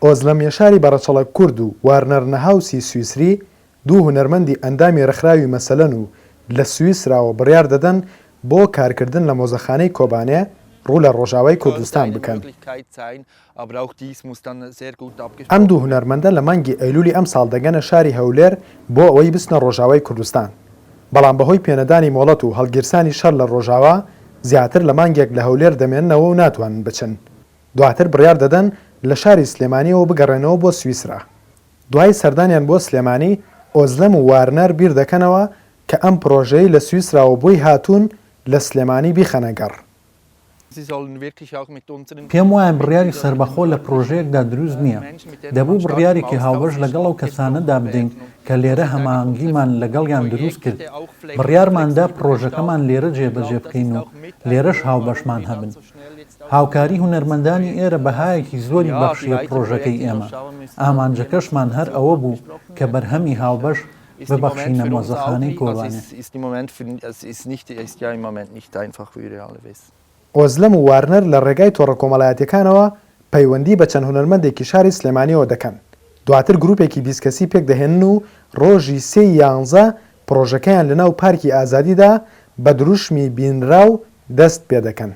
ئۆزلەم یەشاری بەڕەچەڵە کورد و وارنەر نەهاوسی سویسری دوو هونەرمەندی ئەندامی ڕێکخراوی مەسەلەن و لە سویسراوە بڕیار دەدەن بۆ کارکردن لە مۆزەخانەی کۆبانێ ڕوو لە ڕۆژاوای کوردستان بکەن. ئەم دوو هونەرمەندە لە مانگی ئەیلولی ئەم ساڵ دەگەنە شاری هەولێر بۆ ئەوەی بچنە ڕۆژاوای کوردستان. بەڵام بەهۆی پێنەدانی مۆڵەت و هەڵگیرسانی شەڕ لە ڕۆژاوا زیاتر لە مانگێک لە هەولێر دەمێننەوە و ناتوانن بچن. دواتر بڕیار دەدەن لە شاری سلێمانیەوە بگەڕێنەوە بۆ سویسرا. دوای سەردانیان بۆ سلێمانی ئۆزلەم و وارنەر بیر دەکەنەوە کە ئەم پرۆژەی لە سویسراوە بۆی هاتوون لە سلێمانی بیخەنە گەڕ. پێم وایە بڕیاری سەربەخۆ لە پرۆژەیەکدا دروست نییە. دەبوو بڕیارێکی هاوبەش لەگەڵ ئەو کەسانەدا بدەین کە لێرە هەماهەنگیمان لەگەڵیان دروست کرد. بڕیارماندا پرۆژەکەمان لێرە جێبەجێ بکەین و لێرەش هاوبەشمان هەبن. هاوکاری هونەرمەندانی ئێرە بەهایەکی زۆری بەخشیە پرۆژەکەی ئێمە. ئامانجەکەشمان هەر ئەوە بوو کە بەرهەمی هاوبەش ببەخشینە مۆزەخانەی کۆبانێ. ئۆزلەم و وارنەر لە ڕێگای تۆڕە کۆمەڵایەتیەکانەوە پەیوەندی بە چەند هونەرمەندێکی شاری سلێمانیەوە دەکەن. دواتر گروپێکی 20 کەسی پێک دەهێنن و ڕۆژی 3/11 پرۆژەکەیان لەناو پارکی ئازادیدا بە دروشمی بینراو دەست پێ دەکەن.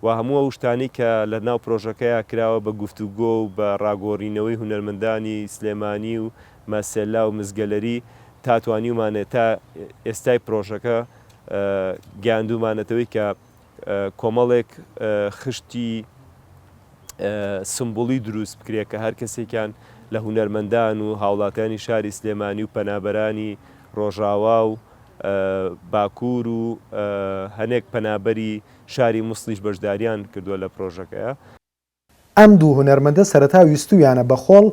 و هەموو ئەو شتانی کە لە ناو پرۆژەکەیە کراوە بە گفتوگۆ و بە ڕاگۆڕینەوەی هونەرمەندانی سلێمانی و مەسەلا و مزگەلەری تاتوانیومانێت تا ئێستای پرۆژەکە گیاندومانێتەوەی کە کۆمەڵێک خشتی سمبولی دروست بکرێت کە هەر کەسێکیان لە هونەرمەندان و هاوڵاتیانی شاری سلێمانی و پەنابەرانی ڕۆژاوا و باکوور و هەنێک پەنابەری شاری مووسڵیش بەشداریان کردووە لە پرۆژەکەیە. ئەم دوو هونەرمەندە سەرەتا ویستویانە بەخۆڵ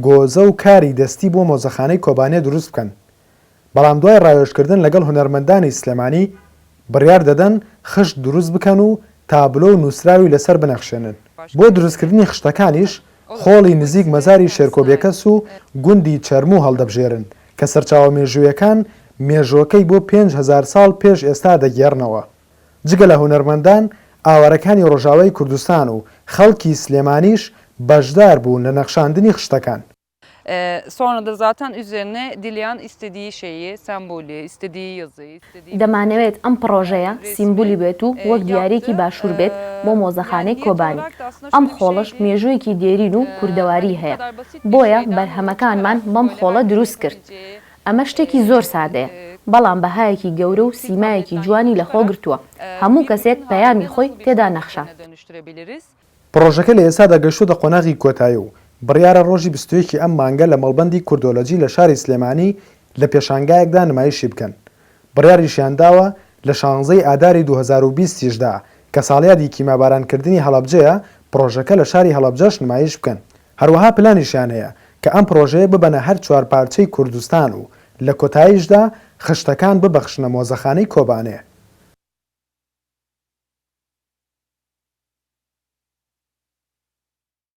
گۆزە و کاری دەستی بۆ مۆزەخانەی کۆبانێ دروست بکەن. بەڵام دوای ڕایۆشکردن لەگەڵ هونەرمەندانی سلێمانی بڕیار دەدەن خشت دروست بکەن و تابلۆ و نووسراوی لەسەر بنەخشێنن. بۆ دروستکردنی خشتەکانیش خۆڵی نزیک مەزاری شێرکۆبێکەس و گوندی چەرم و هەڵدەبژێرن کە سەرچاوە مێژوویەکان مێژوەکەی بۆ 5,000 ساڵ پێش ئێستا دەگێڕنەوە. جگە لە هونەرمەندان ئاوارەکانی ڕۆژاوای کوردستان و خەڵکی سلێمانیش بەشدار بوون لە نەخشاندنی خشتەکان. Sonra da zaten üzerine dileyen istediği şeyi, sembolü, istediği yazıyı, istediği... دەمانەوێت ئەم پرۆژەیە سیمبولی بێت و وەک دیارێکی باشوور بێت بۆ مۆزەخانەی کۆبانی. ئەم خۆڵش مێژوویەکی دێرین و کوردەواری هەیە. بۆیە بەرهەمەکانمان بەم خۆڵە دروست کرد. ئەمە شتێکی زۆر سادەیە. بەڵام بەهایەکی گەورە و سیمایەکی جوانی لە خۆ گرتووە. هەموو کەسێک پەیامی خۆی تێدا نەخشان. پرۆژەکە لە ئێستا دەگەشتوتە قۆناغی کۆتایی و بڕیارە ڕۆژی 21 ئەم مانگە لە مەڵبەندی کوردۆلۆجی لە شاری سلێمانی لە پێشانگایەکدا نمایشی بکەن. بڕیاریشیان داوە لە 16 ئاداری 2020دا کە ساڵیادی کیمابارانکردنی هەڵەبجەیە پرۆژەکە لە شاری هەڵەبجەش نمایش بکەن. هەروەها پلانیشیان هەیە کە ئەم پرۆژەیە ببەنە هەر 4 پارچەی کوردستان و لە کۆتاییشدا خشتەکان ببەخشنە مۆزەخانەی کۆبانێ.